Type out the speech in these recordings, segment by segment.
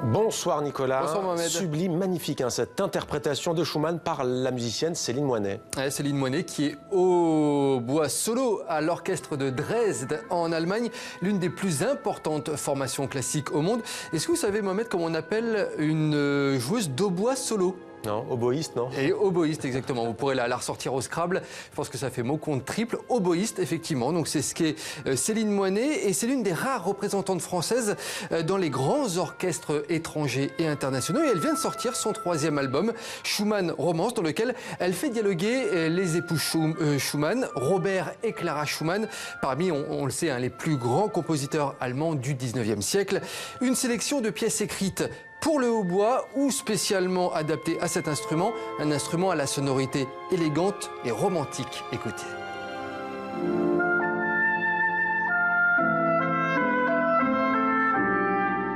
Bonsoir Nicolas. Bonsoir Mohamed. Sublime, magnifique cette interprétation de Schumann par la musicienne Céline Moinet. Ouais, Céline Moinet qui est au bois solo à l'orchestre de Dresde en Allemagne, l'une des plus importantes formations classiques au monde. Est-ce que vous savez Mohamed comment on appelle une joueuse d'hautbois solo ? Non, oboïste, non? Et oboïste, exactement. Vous pourrez la ressortir au Scrabble. Je pense que ça fait mot compte triple. Oboïste, effectivement. Donc c'est ce qu'est Céline Moinet. Et c'est l'une des rares représentantes françaises dans les grands orchestres étrangers et internationaux. Et elle vient de sortir son 3e album, Schumann Romance, dans lequel elle fait dialoguer les époux Schumann, Robert et Clara Schumann, parmi, on le sait, les plus grands compositeurs allemands du 19e siècle. Une sélection de pièces écrites pour le hautbois ou spécialement adapté à cet instrument, un instrument à la sonorité élégante et romantique. Écoutez.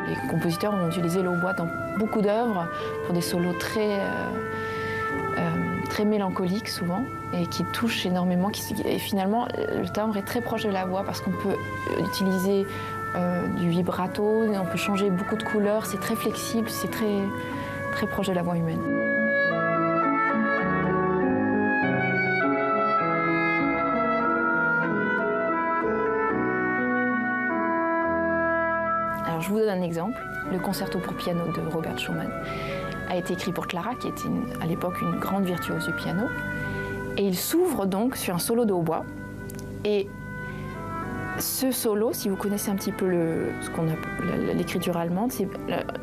Les compositeurs ont utilisé le hautbois dans beaucoup d'œuvres pour des solos très mélancoliques souvent et qui touchent énormément. Et finalement, le timbre est très proche de la voix parce qu'on peut utiliser du vibrato, on peut changer beaucoup de couleurs, c'est très flexible, c'est très proche de la voix humaine. Alors je vous donne un exemple. Le concerto pour piano de Robert Schumann a été écrit pour Clara, qui était à l'époque une grande virtuose du piano. Et il s'ouvre donc sur un solo de hautbois. Et ce solo, si vous connaissez un petit peu l'écriture allemande,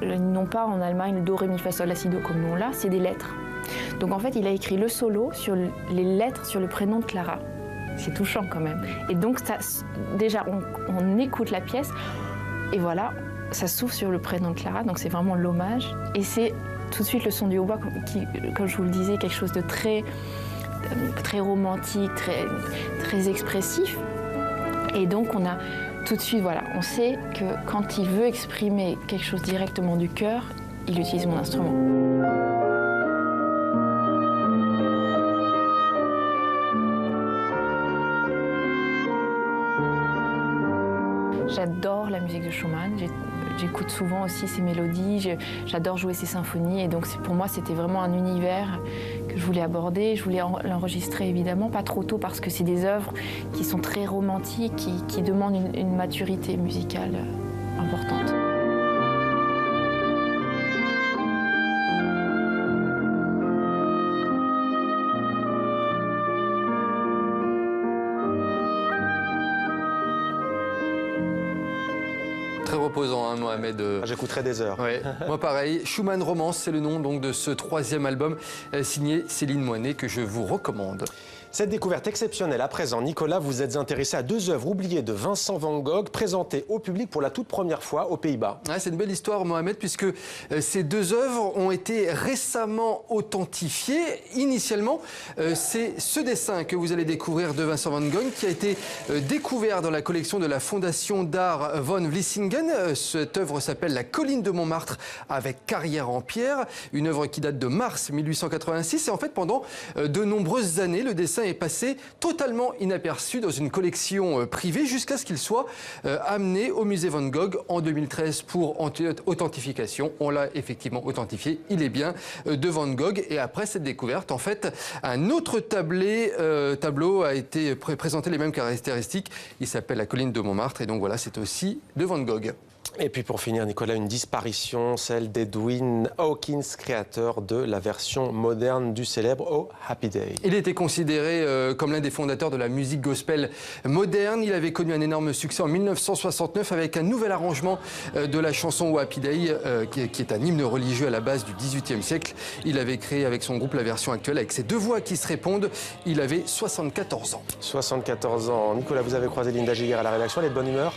ils n'ont pas en Allemagne le do, ré, mi, fa, sol, la, si, do comme nous on l'a, c'est des lettres. Donc en fait, il a écrit le solo sur les lettres sur le prénom de Clara. C'est touchant quand même. Et donc ça, déjà, on écoute la pièce et voilà, ça s'ouvre sur le prénom de Clara, donc c'est vraiment l'hommage. Et c'est tout de suite le son du hautbois qui, comme je vous le disais, quelque chose de très romantique, très expressif. Et donc on a tout de suite, voilà, on sait que quand il veut exprimer quelque chose directement du cœur, il utilise mon instrument. J'adore la musique de Schumann, j'écoute souvent aussi ses mélodies, j'adore jouer ses symphonies et donc pour moi c'était vraiment un univers que je voulais aborder. Je voulais l'enregistrer évidemment, pas trop tôt parce que c'est des œuvres qui sont très romantiques, qui demandent une maturité musicale importante. Très reposant, Mohamed. J'écouterai des heures. Ouais. Moi pareil. Schumann Romance, c'est le nom donc de ce 3e album signé Céline Moinet que je vous recommande. Cette découverte exceptionnelle, à présent, Nicolas, vous êtes intéressé à 2 œuvres oubliées de Vincent van Gogh, présentées au public pour la toute première fois aux Pays-Bas. Ouais, c'est une belle histoire, Mohamed, puisque ces 2 œuvres ont été récemment authentifiées. Initialement, c'est ce dessin que vous allez découvrir de Vincent van Gogh qui a été découvert dans la collection de la Fondation d'art von Vlissingen. Cette œuvre s'appelle La colline de Montmartre avec carrière en pierre, une œuvre qui date de mars 1886. Et en fait, pendant de nombreuses années, le dessin est passé totalement inaperçu dans une collection privée jusqu'à ce qu'il soit amené au musée Van Gogh en 2013 pour authentification. On l'a effectivement authentifié, il est bien de Van Gogh. Et après cette découverte, en fait, un autre tableau a été présenté les mêmes caractéristiques. Il s'appelle La colline de Montmartre et donc voilà, c'est aussi de Van Gogh. Et puis pour finir, Nicolas, une disparition, celle d'Edwin Hawkins, créateur de la version moderne du célèbre Oh Happy Day. Il était considéré comme l'un des fondateurs de la musique gospel moderne. Il avait connu un énorme succès en 1969 avec un nouvel arrangement de la chanson Oh Happy Day, qui est un hymne religieux à la base du XVIIIe siècle. Il avait créé avec son groupe la version actuelle avec ses 2 voix qui se répondent. Il avait 74 ans. 74 ans. Nicolas, vous avez croisé Linda Giguère à la rédaction, elle est de bonne humeur?